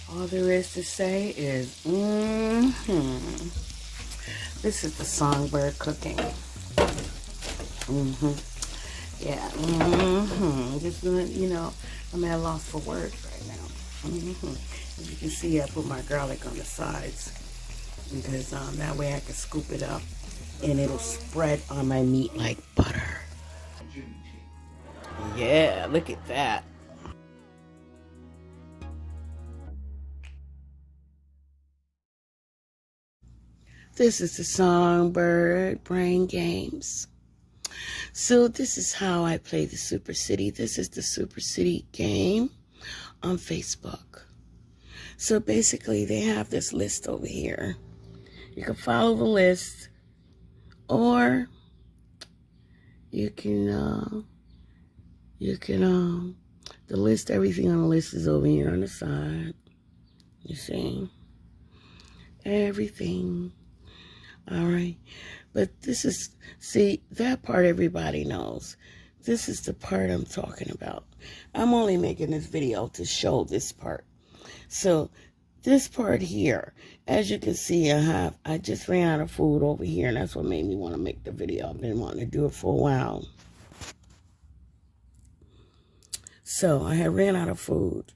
All there is to say is, This is the songbird cooking. Yeah, Just, I'm at a loss for words right now. As you can see, I put my garlic on the sides because that way I can scoop it up and it'll spread on my meat like butter. Yeah, look at that. This is the Songbird Brain Games. So this is how I play the Super City. This is the Super City game on Facebook. So basically they have this list over here. You can follow the list, or you can the list, everything on the list is over here on the side. You see? Everything. All right. But this is, see, that part everybody knows. This is the part I'm talking about. I'm only making this video to show this part. So this part here, as you can see, I just ran out of food over here, and that's what made me want to make the video. I've been wanting to do it for a while. So I had ran out of food.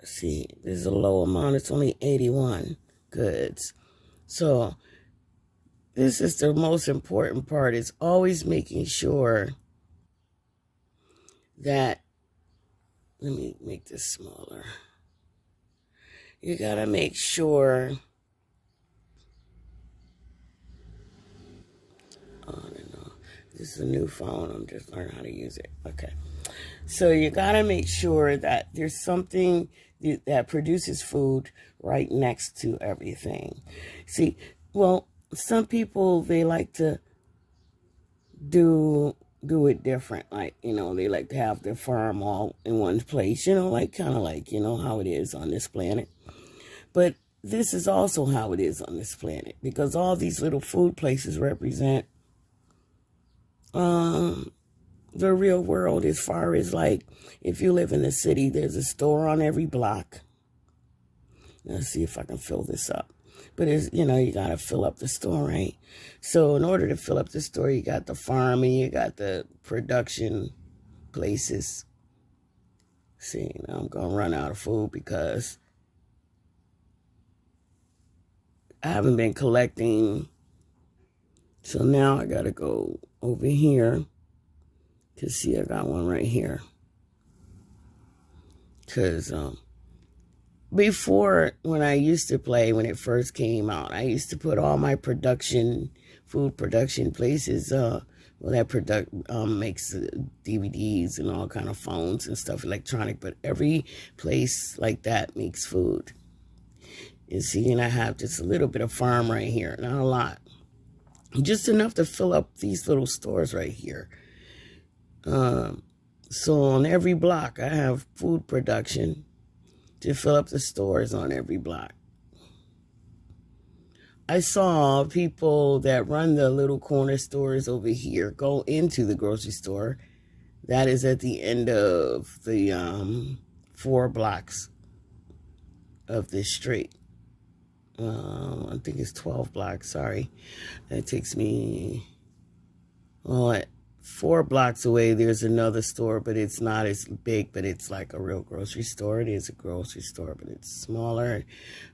See, this is a low amount. It's only 81 goods. So this is the most important part. It's always making sure that, let me make this smaller. You gotta make sure, oh, no, this is a new phone. I'm just learning how to use it. Okay. So you gotta make sure that there's something that produces food right next to everything. See, well, some people, they like to do it different. Like, they like to have their farm all in one place, like kind of like, how it is on this planet. But this is also how it is on this planet, because all these little food places represent the real world, as far as, like, if you live in the city, there's a store on every block. Let's see if I can fill this up. But it's, you got to fill up the store, right? So in order to fill up the store, you got the farm and you got the production places. See, now I'm going to run out of food because I haven't been collecting. So now I got to go over here to see. I got one right here. Because before, when I used to play, when it first came out, I used to put all my food production places, that makes DVDs and all kind of phones and stuff, electronic, but every place like that makes food. You see, and I have just a little bit of farm right here, not a lot. Just enough to fill up these little stores right here. So on every block, I have food production to fill up the stores on every block. I saw people that run the little corner stores over here go into the grocery store. That is at the end of the 4 blocks of this street. I think it's 12 blocks, sorry. That takes me, 4 blocks away, there's another store, but it's not as big, but it's like a real grocery store. It is a grocery store, but it's smaller.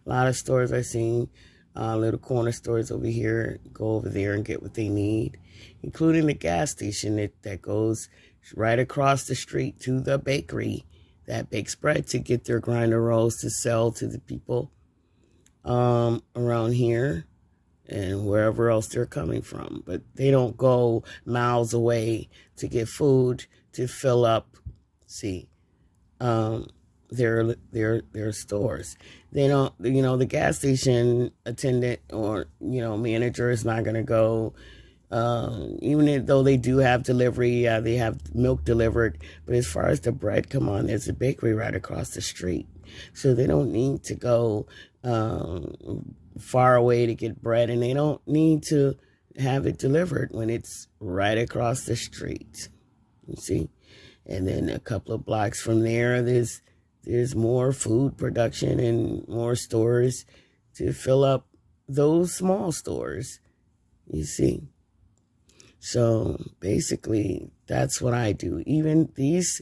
A lot of stores I've seen, little corner stores over here, go over there and get what they need, including the gas station that goes right across the street to the bakery that bakes bread to get their grinder rolls to sell to the people around here and wherever else they're coming from. But they don't go miles away to get food to fill up, their stores. They don't, the gas station attendant or, manager is not going to go, even though they do have delivery, they have milk delivered. But as far as the bread, come on, there's a bakery right across the street. So they don't need to go far away to get bread, and they don't need to have it delivered when it's right across the street. You see? And then a couple of blocks from there, there's there's more food production and more stores to fill up those small stores, you see. So basically, that's what I do. Even these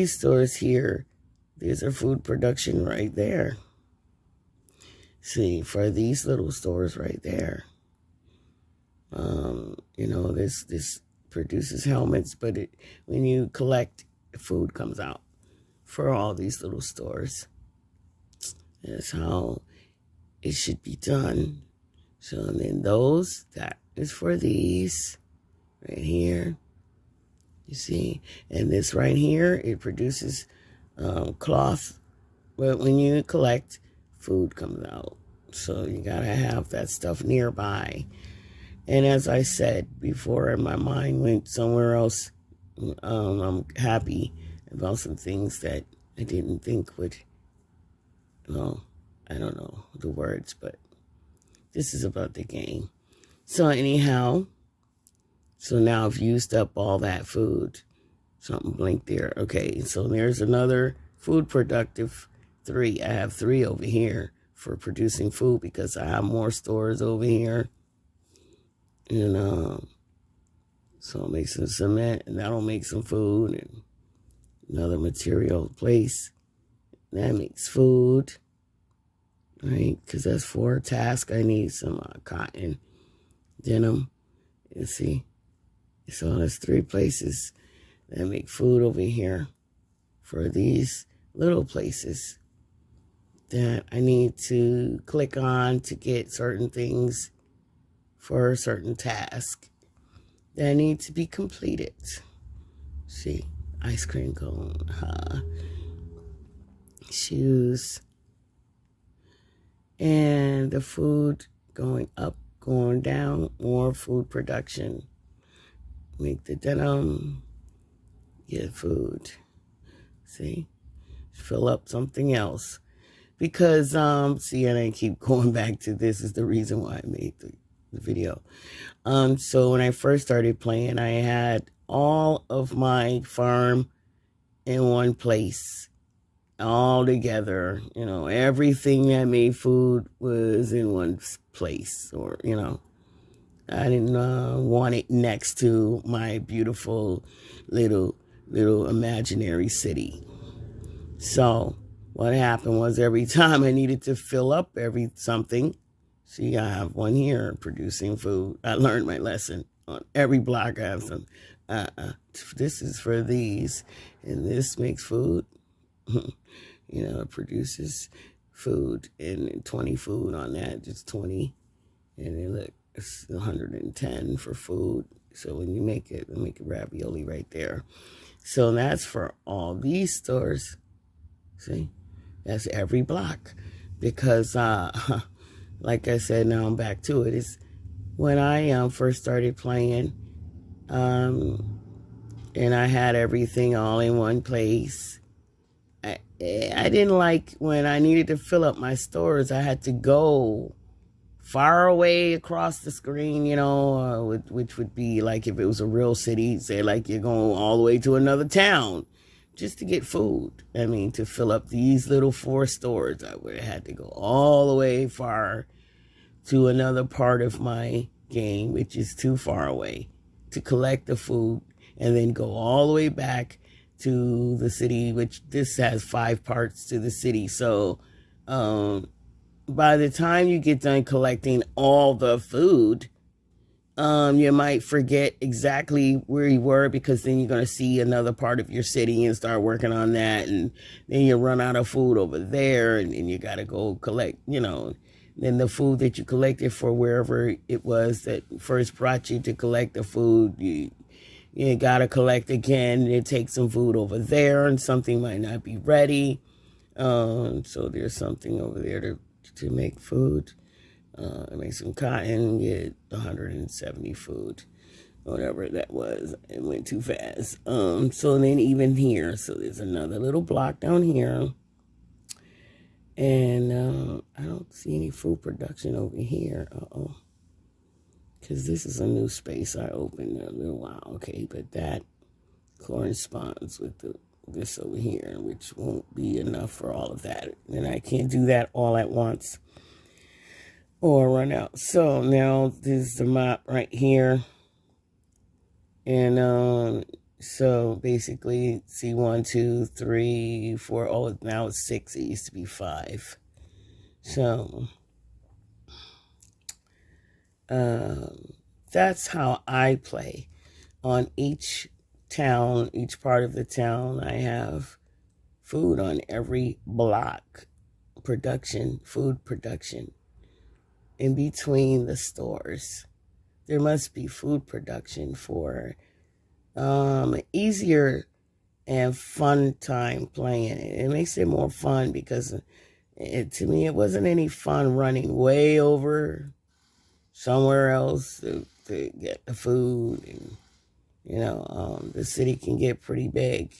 stores here, there's a food production right there. See, for these little stores right there. You know, this produces helmets, but when you collect, food comes out for all these little stores. That's how it should be done. So then that is for these right here. You see, and this right here, it produces cloth. But when you collect, food comes out. So you gotta have that stuff nearby. And as I said before, my mind went somewhere else. I'm happy about some things that I didn't think would, well, I don't know the words, but this is about the game. So anyhow, so now I've used up all that food. Something blinked there. Okay, so there's another food productive 3. I have 3 over here for producing food because I have more stores over here. And so I'll make some cement, and that'll make some food, and another material place. That makes food, right? Because that's 4 tasks. I need some cotton, denim, you see. So there's 3 places that make food over here for these little places that I need to click on to get certain things for a certain task that need to be completed. See, ice cream cone, shoes, and the food going up, going down, more food production. Make the denim, get food. See, fill up something else. Because, see, and I keep going back to this is the reason why I made the video. So when I first started playing, I had all of my farm in one place, all together. You know, everything that made food was in one place, or, you know, I didn't want it next to my beautiful little imaginary city. So what happened was every time I needed to fill up something, see, I have one here producing food. I learned my lesson. On every block I have some, this is for these, and this makes food. You know, it produces food, and 20 food on that, just 20. And then look, it's 110 for food. So when you make it ravioli right there. So that's for all these stores. See, that's every block. Because, like I said, now I'm back to it. It's when I first started playing, and I had everything all in one place. I didn't like when I needed to fill up my stores. I had to go far away across the screen, you know, which would be like if it was a real city, say like you're going all the way to another town just to get food. I mean, to fill up these little 4 stores, I would have had to go all the way far to another part of my game, which is too far away, to collect the food and then go all the way back to the city, which this has 5 parts to the city. So by the time you get done collecting all the food, you might forget exactly where you were, because then you're going to see another part of your city and start working on that, and then you run out of food over there, and then you got to go collect, you know, then the food that you collected for wherever it was that first brought you to collect the food, you got to collect again, and it takes some food over there, and something might not be ready. So there's something over there to make food. I make some cotton, get 170 food, whatever that was. It went too fast. So then even here, so there's another little block down here. And I don't see any food production over here. Because this is a new space I opened a little while. Okay, but that corresponds with the this over here, which won't be enough for all of that. And I can't do that all at once or run out. So now this is the map right here. And so basically, see 1, 2, 3, 4. Oh, now it's 6. It used to be 5. So that's how I play. On each town, each part of the town, I have food on every block. Food production. In between the stores, there must be food production for easier and fun time playing it. It makes it more fun because to me, it wasn't any fun running way over somewhere else to get the food. And, the city can get pretty big.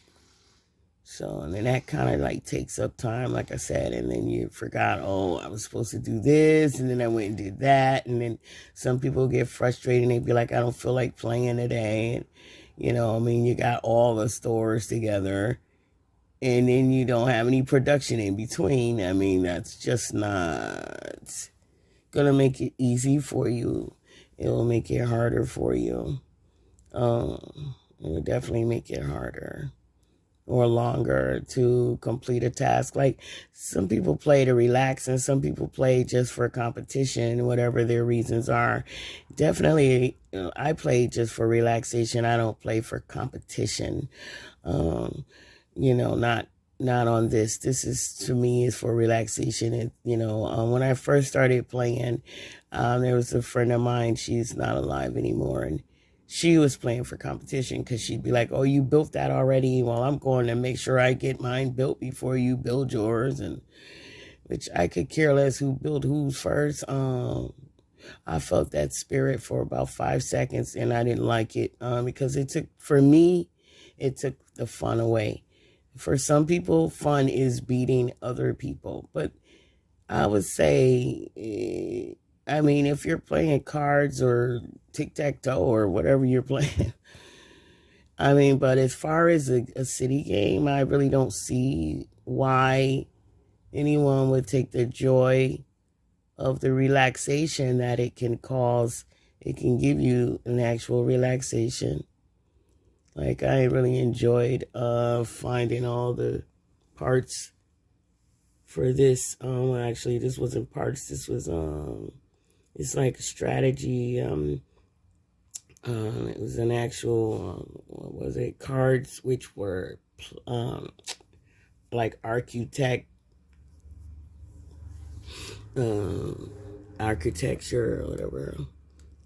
So, and then that kind of like takes up time, like I said, and then you forgot, oh, I was supposed to do this, and then I went and did that, and then some people get frustrated and they be like, I don't feel like playing today, and, you got all the stores together, and then you don't have any production in between. That's just not going to make it easy for you. It will make it harder for you. It will definitely make it harder or longer to complete a task. Like some people play to relax and some people play just for competition, whatever their reasons are. Definitely, I play just for relaxation. I don't play for competition. Not on this. This is, to me, is for relaxation. And, when I first started playing, there was a friend of mine. She's not alive anymore. And she was playing for competition because she'd be like, oh, you built that already? Well, I'm going to make sure I get mine built before you build yours. And which I could care less who built who's first. I felt that spirit for about 5 seconds and I didn't like it because it took the fun away. For some people, fun is beating other people. But I would say, if you're playing cards or tic-tac-toe or whatever you're playing, but as far as a city game, I really don't see why anyone would take the joy of the relaxation that it can cause. It can give you an actual relaxation. Like, I really enjoyed finding all the parts for this. Actually, this wasn't parts. This was, it's like a strategy. It was an actual, cards, which were like architecture or whatever.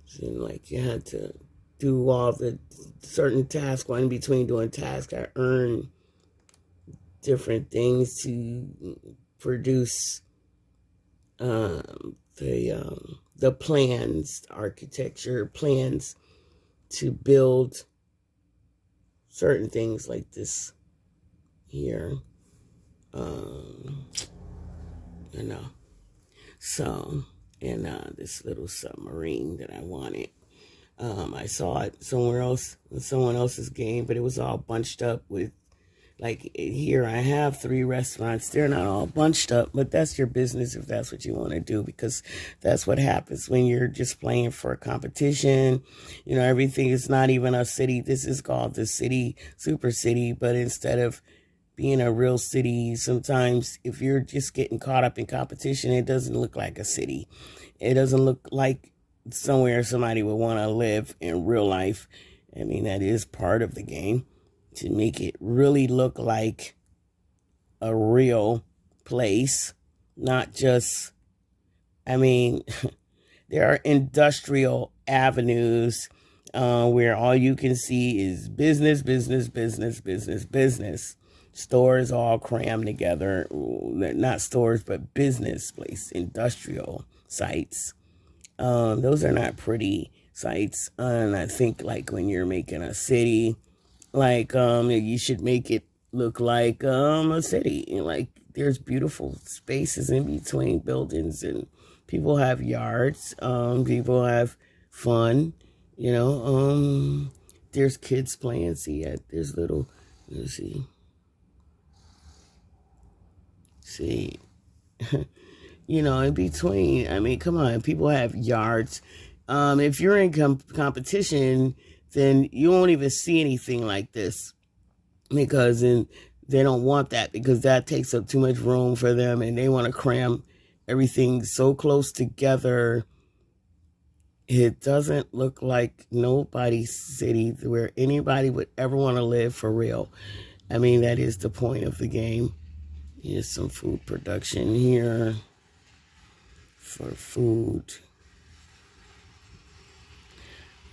So, like, you had to do all the certain tasks. While in between doing tasks, I earned different things to produce the plans, architecture plans to build certain things like this here. So, and this little submarine that I wanted. I saw it somewhere else in someone else's game, but it was all bunched up with, like, here I have 3 restaurants. They're not all bunched up, but that's your business if that's what you want to do, because that's what happens when you're just playing for a competition. Everything is not even a city. This is called the city, super city, but instead of being a real city, sometimes if you're just getting caught up in competition, it doesn't look like a city. It doesn't look like somewhere somebody would want to live in real life. That is part of the game, to make it really look like a real place, not just, there are industrial avenues where all you can see is business, business, business, business, business. Stores all crammed together. Not stores, but business place, industrial sites. Those are not pretty sites. And I think, like, when you're making a city, like, you should make it look like a city. Like, there's beautiful spaces in between buildings, and people have yards. People have fun. There's kids playing. See, there's little. Let's see. See, you know, in between, I mean, come on, people have yards. If you're in competition, then you won't even see anything like this, because they don't want that, because that takes up too much room for them, and they want to cram everything so close together. It doesn't look like nobody's city where anybody would ever want to live for real. I mean, that is the point of the game. Here's some food production here for food.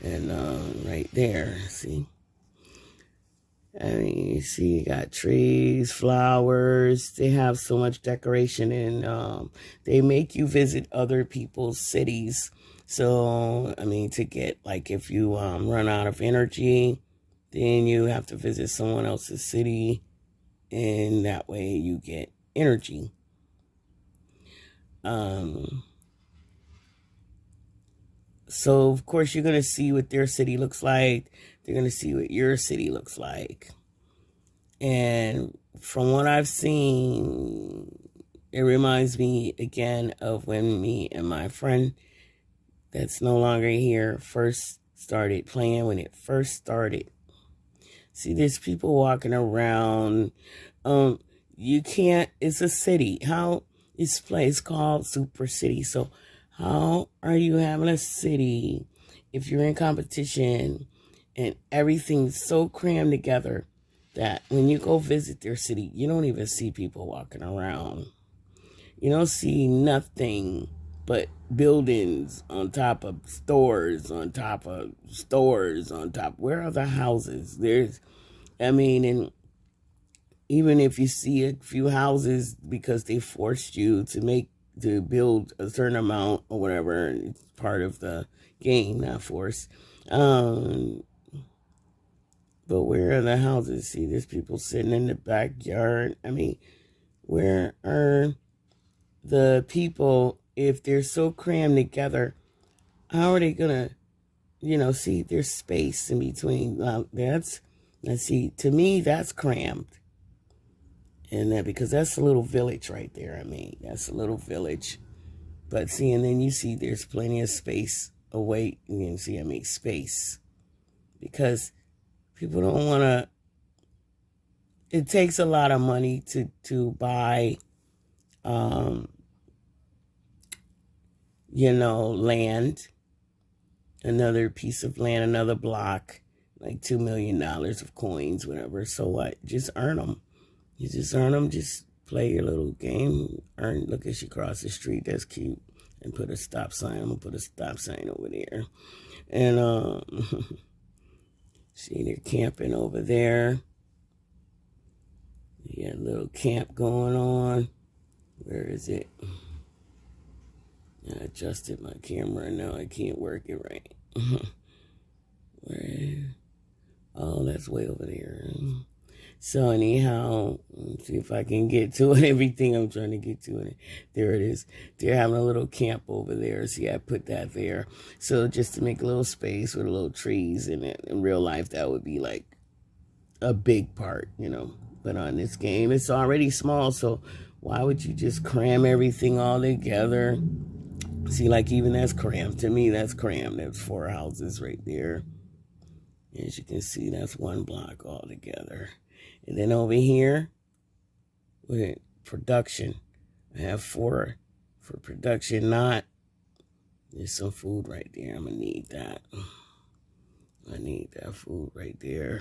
And right there, see? I mean, you see, you got trees, flowers. They have so much decoration, and they make you visit other people's cities. So, I mean, to get, like, if you run out of energy, then you have to visit someone else's city, and that way you get energy. So, of course, you're going to see what their city looks like. They're going to see what your city looks like. And from what I've seen, it reminds me again of when me and my friend that's no longer here first started playing, when it first started. See, there's people walking around. You can't, it's a city. How, this place called Super City. So how are you having a city if you're in competition and everything's so crammed together that when you go visit their city, you don't even see people walking around. You don't see nothing but buildings on top of stores, on top of stores, on top. Where are the houses? There's, I mean, and even if you see a few houses because they forced you to build a certain amount or whatever, it's part of the game, not force. But where are the houses? See, there's people sitting in the backyard. I mean, where are the people if they're so crammed together? How are they gonna, see, there's space in between. Let's see, to me, that's crammed. And that, because that's a little village right there. I mean, that's a little village. But see, and then you see there's plenty of space away. You can see, I mean, space. Because people don't want to, it takes a lot of money to buy, land, another piece of land, another block, like $2 million of coins, whatever. So what? Just earn them. You just earn them. Just play your little game. Earn. Look as you cross the street. That's cute. And put a stop sign. I'm going to put a stop sign over there. And, see, they're camping over there. You got a little camp going on. Where is it? I adjusted my camera. Now I can't work it right. Where? Oh, that's way over there. So anyhow, let's see if I can get to it. Everything I'm trying to get to it. There it is. They're having a little camp over there. See, I put that there. So just to make a little space with a little trees in it. In real life, that would be like a big part, But on this game, it's already small. So why would you just cram everything all together? See, like even that's crammed. To me, that's crammed. There's 4 houses right there. As you can see, that's 1 block all together. And then over here, with production, I have 4 for production, not. There's some food right there. I'm going to need that. I need that food right there.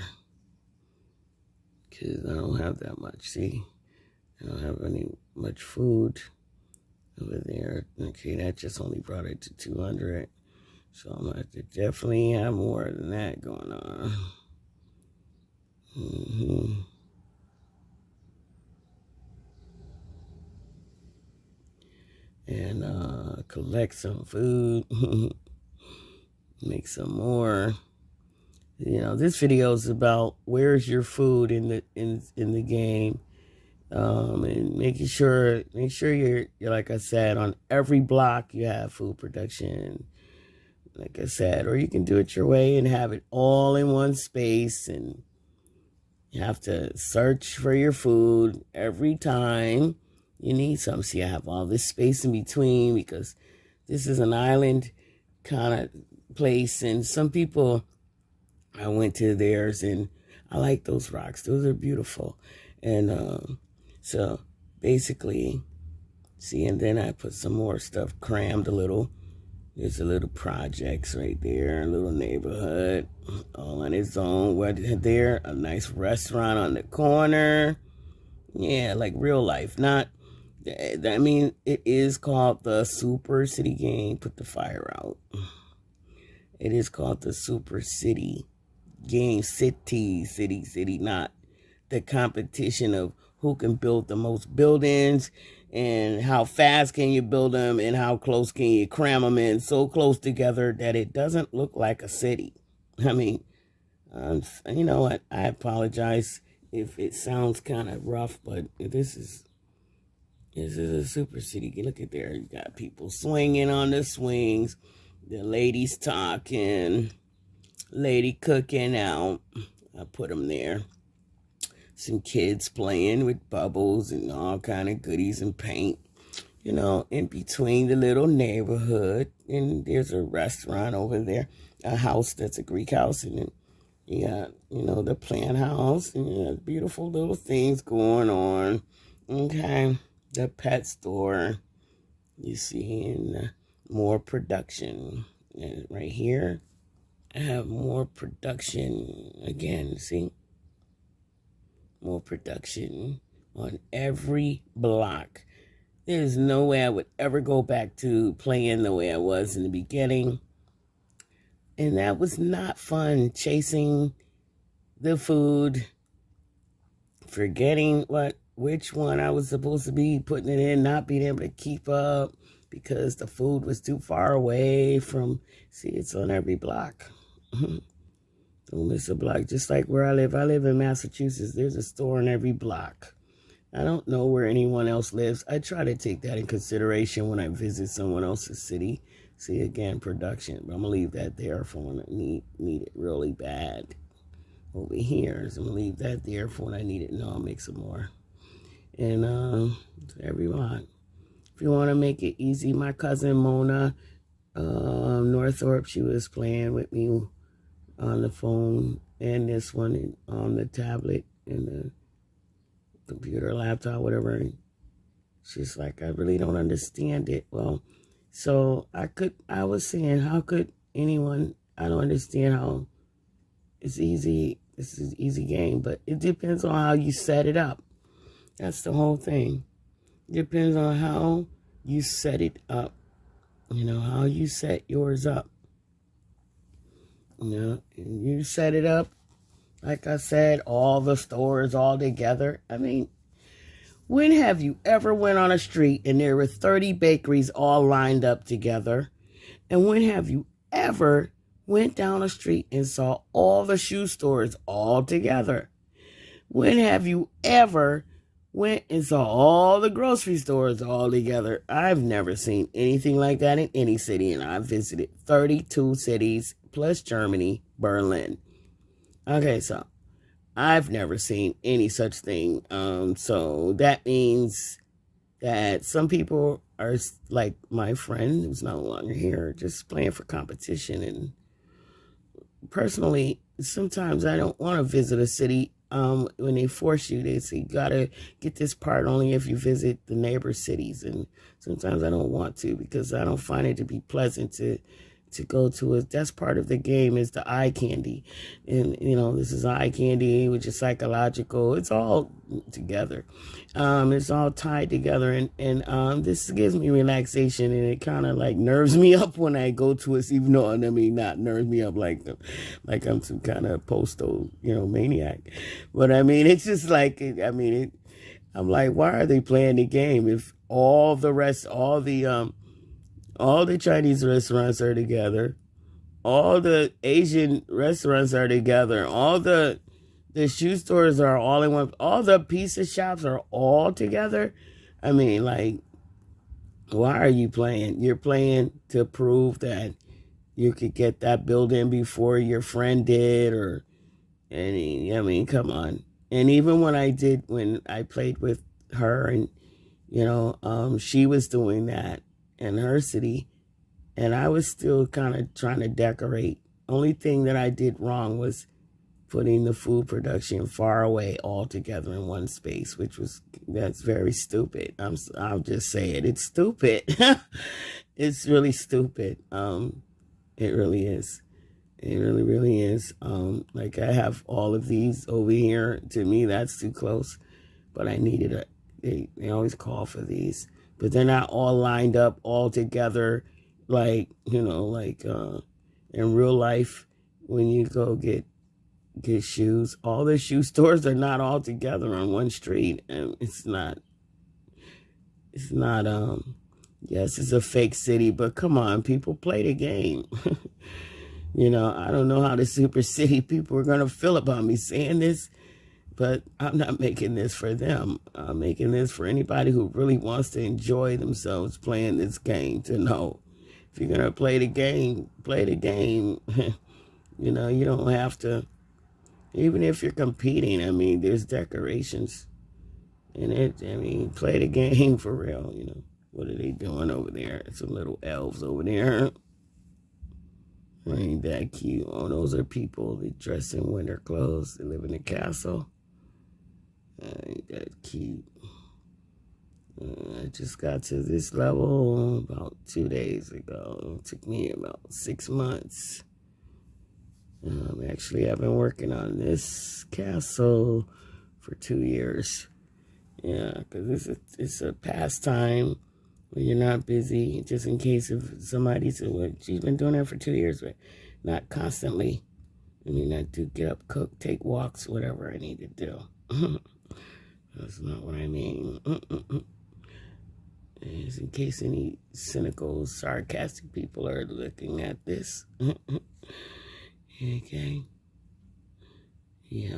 Because I don't have that much, see? I don't have much food over there. Okay, that just only brought it to 200. So I'm going to have to definitely have more than that going on. And collect some food. Make some more. This video is about where's your food in the game. And make sure you're, like I said, on every block you have food production, like I said, or you can do it your way and have it all in one space, and you have to search for your food every time. You need something. See, I have all this space in between because this is an island kind of place. And some people, I went to theirs and I like those rocks. Those are beautiful. And so basically, see, and then I put some more stuff, crammed a little. There's a little projects right there, a little neighborhood, all on its own. Right there, a nice restaurant on the corner. Yeah, like real life. Not, I mean, it is called the Super City Game. Put the fire out. It is called the Super City Game. City, not the competition of who can build the most buildings and how fast can you build them and how close can you cram them in so close together that it doesn't look like a city. I mean, you know what? I apologize if it sounds kind of rough, but this is a super city. Look at there. You got people swinging on the swings, the ladies talking, lady cooking out. I put them there. Some kids playing with bubbles and all kind of goodies and paint, you know, in between the little neighborhood. And there's a restaurant over there, a house that's a Greek house. And then you got, you know, the plant house and you know, beautiful little things going on. Okay. The pet store, you see, and more production. And right here, I have more production again, see? More production on every block. There's no way I would ever go back to playing the way I was in the beginning. And that was not fun, chasing the food, forgetting which one I was supposed to be putting it in, not being able to keep up because the food was too far away from, see, it's on every block. Don't miss a block. Just like where I live. I live in Massachusetts. There's a store in every block. I don't know where anyone else lives. I try to take that in consideration when I visit someone else's city. See, again, production. But I'm going to leave that there for when I need it really bad. Over here. So I'm going to leave that there for when I need it. No, I'll make some more. And every block. If you want to make it easy, my cousin Mona Northorpe, she was playing with me on the phone and this one on the tablet and the computer, laptop, whatever. She's like, I really don't understand it. Well, so I was saying, how could anyone, I don't understand how it's easy. This is an easy game, but it depends on how you set it up. That's the whole thing. It depends on how you set it up. You know, how you set yours up. You know, you set it up, like I said, all the stores all together. I mean, when have you ever went on a street and there were 30 bakeries all lined up together? And when have you ever went down a street and saw all the shoe stores all together? When have you ever went and saw all the grocery stores all together? I've never seen anything like that in any city, and I've visited 32 cities plus Germany, Berlin. Okay, so I've never seen any such thing. So that means that some people are like my friend who's no longer here, just playing for competition. And personally, sometimes I don't want to visit a city. When they force you, they say you gotta get this part only if you visit the neighbor cities. And sometimes I don't want to because I don't find it to be pleasant to go to it. That's part of the game, is the eye candy. And, you know, this is eye candy, which is psychological. It's all together. It's all tied together. And this gives me relaxation, and it kind of like nerves me up when I go to it, even though, I mean, not nerves me up like I'm some kind of posto, you know, maniac. But I mean, it's just like, I'm like, why are they playing the game if all the rest, all the Chinese restaurants are together, all the Asian restaurants are together, all the shoe stores are all in one, all the pizza shops are all together? I mean, like, why are you playing? You're playing to prove that you could get that building before your friend did, or, I mean, come on. And even when I played with her, and She was doing that in her city, and I was still kind of trying to decorate. Only thing that I did wrong was putting the food production far away all together in one space, that's very stupid. I'll just say it. It's stupid. It's really stupid. It really is. It really, really is. Like I have all of these over here. To me, that's too close. But I needed they always call for these. But they're not all lined up all together like, in real life when you go get shoes. All the shoe stores are not all together on one street. And it's not, yes, it's a fake city, but come on, people, play the game. I don't know how the super city people are going to feel about me saying this, but I'm not making this for them. I'm making this for anybody who really wants to enjoy themselves playing this game, to know if you're going to play the game, play the game. You don't have to, even if you're competing, I mean, there's decorations in it. I mean, play the game for real, What are they doing over there? Some little elves over there. Ain't that cute? Oh, those are people. They dress in winter clothes. They live in a castle. Ain't that cute? I just got to this level about 2 days ago. It took me about 6 months. Actually, I've been working on this castle for 2 years. Yeah, because it's a pastime when you're not busy, just in case if somebody's, she's been doing that for 2 years, but not constantly. I mean, I do get up, cook, take walks, whatever I need to do. That's not what I mean. Just in case any cynical, sarcastic people are looking at this. Okay. Yeah.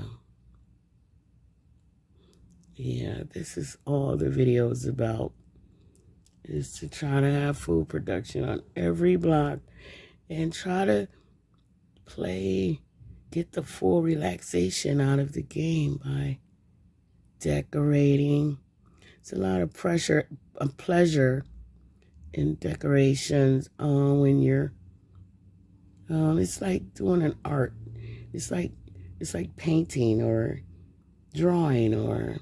Yeah, this is all the video is about, is to try to have food production on every block and try to get the full relaxation out of the game by decorating. It's a lot of pleasure in decorations when you're, it's like doing an art. It's like painting or drawing or,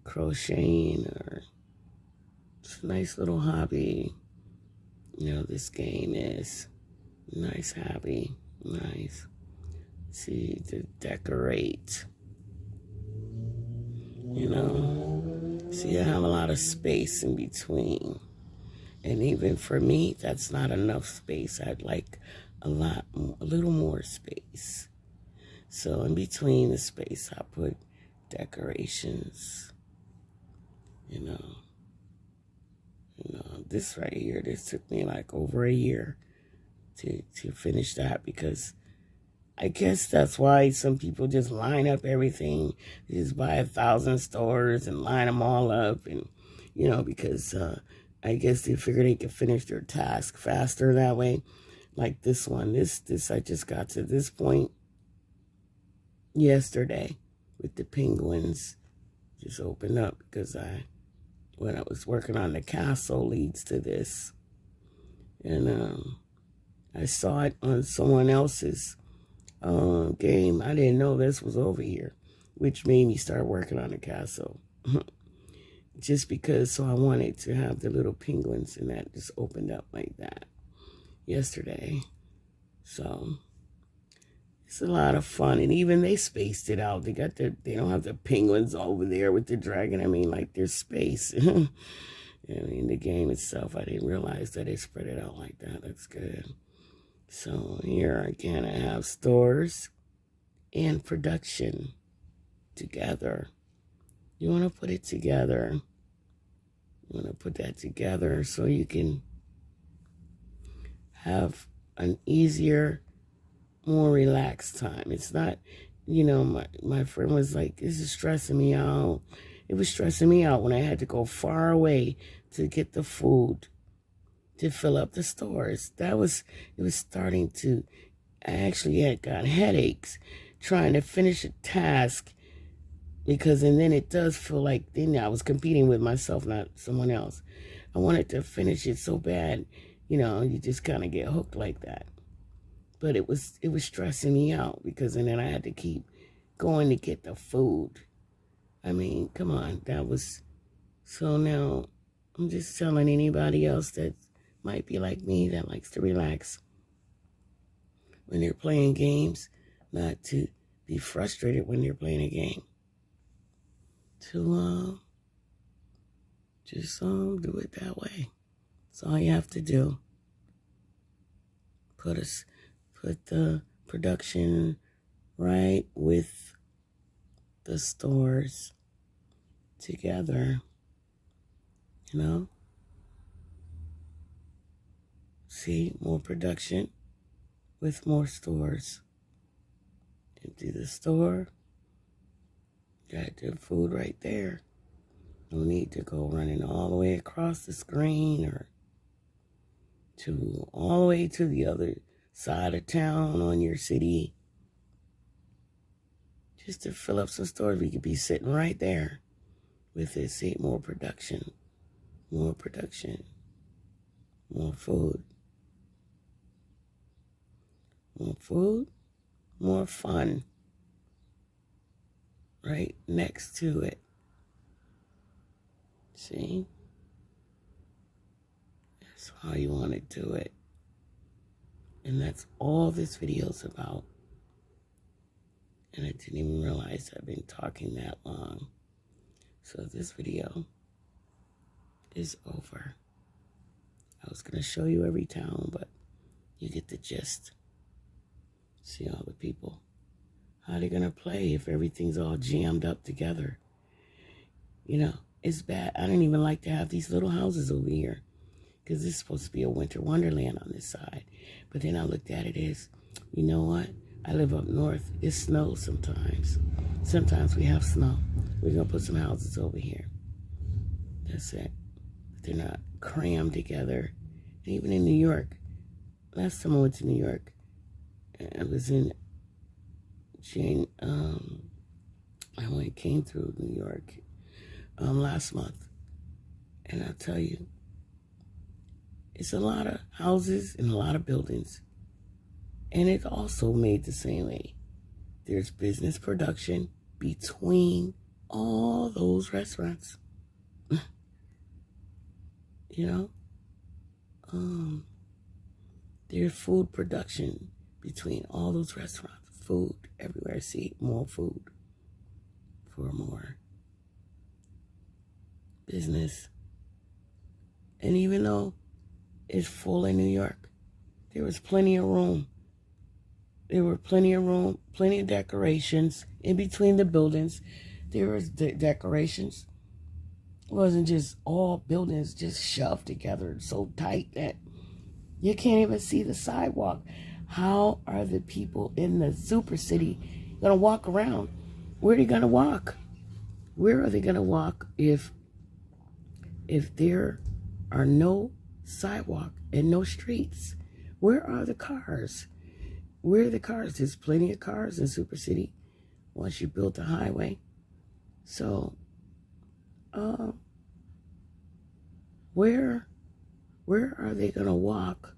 crocheting, or it's a nice little hobby. This game is nice hobby. Nice. See, to decorate. See, I have a lot of space in between. And even for me, that's not enough space. I'd like a little more space. So in between the space, I put decorations. This right here, this took me like over a year to finish that, because I guess that's why some people just line up everything. They just buy 1,000 stores and line them all up, and because I guess they figure they can finish their task faster that way. Like this one, this I just got to this point yesterday with the penguins. Just opened up because when I was working on the castle leads to this, and I saw it on someone else's game. I didn't know this was over here, which made me start working on the castle. Just because, so I wanted to have the little penguins, and that just opened up like that yesterday. So it's a lot of fun, and even they spaced it out. They don't have the penguins over there with the dragon. I mean, like, there's space. I mean, the game itself, I didn't realize that they spread it out like that. That's good. So here again, I have stores and production together. You want to put it together. You want to put that together so you can have an easier, more relaxed time. It's not, my friend was like, this is stressing me out. It was stressing me out when I had to go far away to get the food to fill up the stores. It was starting to, I actually had got headaches trying to finish a task Because, and then it does feel like, then I was competing with myself, not someone else. I wanted to finish it so bad, you know, you just kind of get hooked like that. But it was stressing me out, because, and then I had to keep going to get the food. I mean, come on, that was, so now I'm just telling anybody else that might be like me, that likes to relax when they're playing games, not to be frustrated when they're playing a game. To just do it that way. That's all you have to do. Put the production right with the stores together, you know. See, more production with more stores. Empty the store, got the food right there. No need to go running all the way across the screen or to all the way to the other side of town on your city. Just to fill up some stores, we could be sitting right there with it. See, more production, more production, more food. More food, more fun. Right next to it. See? That's how you want to do it. And that's all this video's about. And I didn't even realize I've been talking that long. So this video is over. I was going to show you every town, but you get the gist. See all the people. How they going to play if everything's all jammed up together? You know, it's bad. I don't even like to have these little houses over here, because this is supposed to be a winter wonderland on this side. But then I looked at it as, you know what? I live up north. It snows sometimes. Sometimes we have snow. We're going to put some houses over here. That's it. They're not crammed together. And even in New York, last time I went to New York, I was in Jane. I came through New York last month, and I'll tell you, it's a lot of houses and a lot of buildings, and it's also made the same way. There's business production between all those restaurants. You know, there's food production between all those restaurants. Food everywhere. See, more food for more business. And even though it's full in New York, there was plenty of room. There were plenty of room, plenty of decorations in between the buildings. There was decorations. It wasn't just all buildings just shoved together so tight that you can't even see the sidewalk. How are the people in the super city going to walk around? Where are they going to walk? Where are they going to walk if there are no sidewalk and no streets? Where are the cars? Where are the cars? There's plenty of cars in super city once you build the highway. So, where are they going to walk?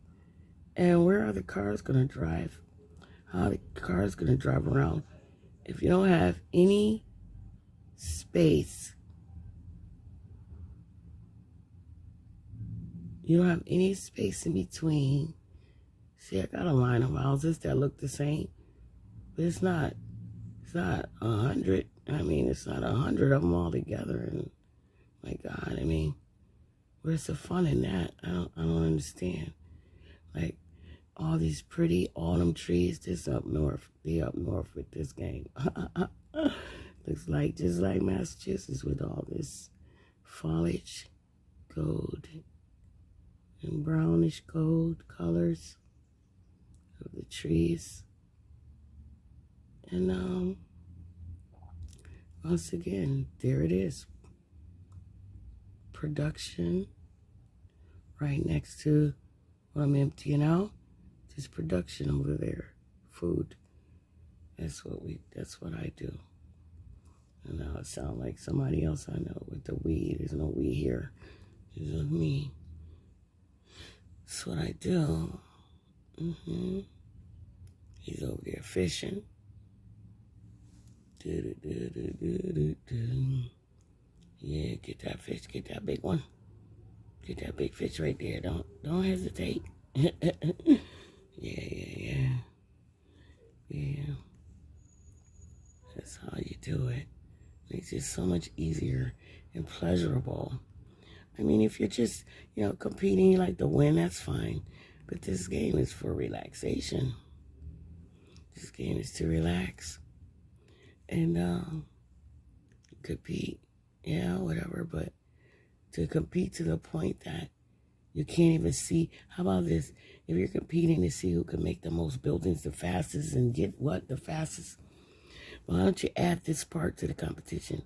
And where are the cars going to drive? How are the cars going to drive around? If you don't have any space, you don't have any space in between. See, I got a line of houses that look the same, but it's not 100. I mean, it's not 100 of them all together. And my God, I mean, where's the fun in that? I don't understand. Like, all these pretty autumn trees, this up north. They up north with this game. Looks like just like Massachusetts with all this foliage, gold, and brownish gold colors of the trees. And once again, there it is. Production right next to what I'm emptying out. There's production over there. Food. That's what I do. And now it sounds like somebody else I know with the weed. There's no we here. It's just me. That's what I do. He's over there fishing. Yeah, get that fish. Get that big one. Get that big fish right there. Don't hesitate. Yeah. That's how you do it. It's just so much easier and pleasurable. I mean, if you're just, competing, you like to win, that's fine. But this game is for relaxation. This game is to relax. And compete, whatever. But to compete to the point that you can't even see. How about this? If you're competing to see who can make the most buildings the fastest and get what the fastest, why don't you add this part to the competition?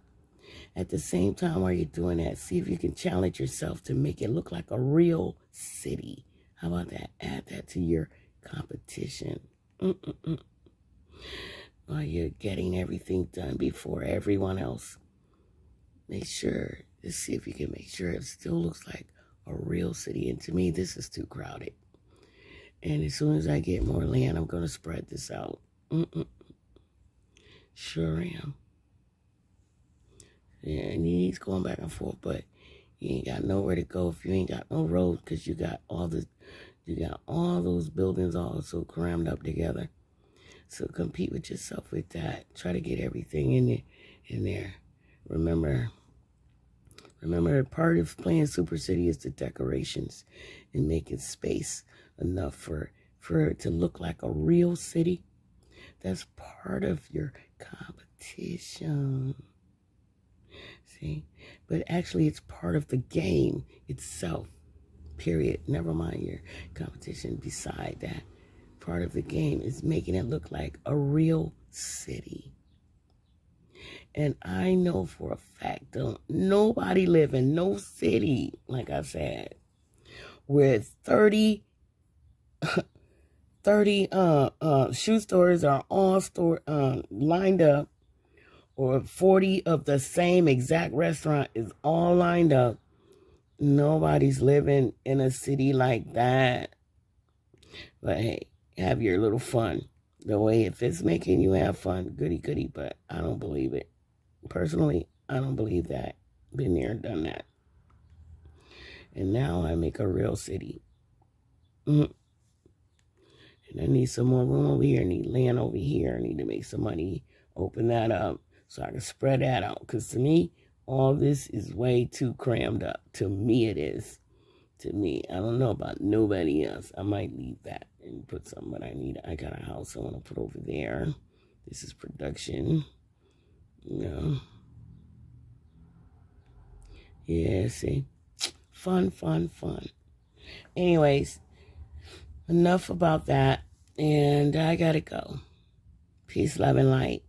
At the same time while you're doing that, see if you can challenge yourself to make it look like a real city. How about that? Add that to your competition. While you're getting everything done before everyone else. Make sure, just see if you can make sure it still looks like a real city. And to me, this is too crowded. And as soon as I get more land, I'm going to spread this out. Sure am. Yeah, and he's going back and forth, but you ain't got nowhere to go if you ain't got no road, because you got all those buildings all so crammed up together. So compete with yourself with that. Try to get everything in there. Remember, part of playing Super City is the decorations and making space enough for it to look like a real city. That's part of your competition. See? But actually, it's part of the game itself. Period. Never mind your competition. Beside that, part of the game is making it look like a real city. And I know for a fact, nobody live in no city, like I said, where 30 shoe stores are all lined up, or 40 of the same exact restaurant is all lined up. Nobody's living in a city like that. But hey, have your little fun. The way if it's making you have fun, goody, but I don't believe it. Personally, I don't believe that. Been there, done that. And now I make a real city. And I need some more room over here. I need land over here. I need to make some money. Open that up so I can spread that out. Because to me, all this is way too crammed up. To me, it is. To me. I don't know about nobody else. I might leave that and put something, but I got a house I want to put over there. This is production. Yeah, see? Fun. Anyways, enough about that. And I gotta go. Peace, love, and light.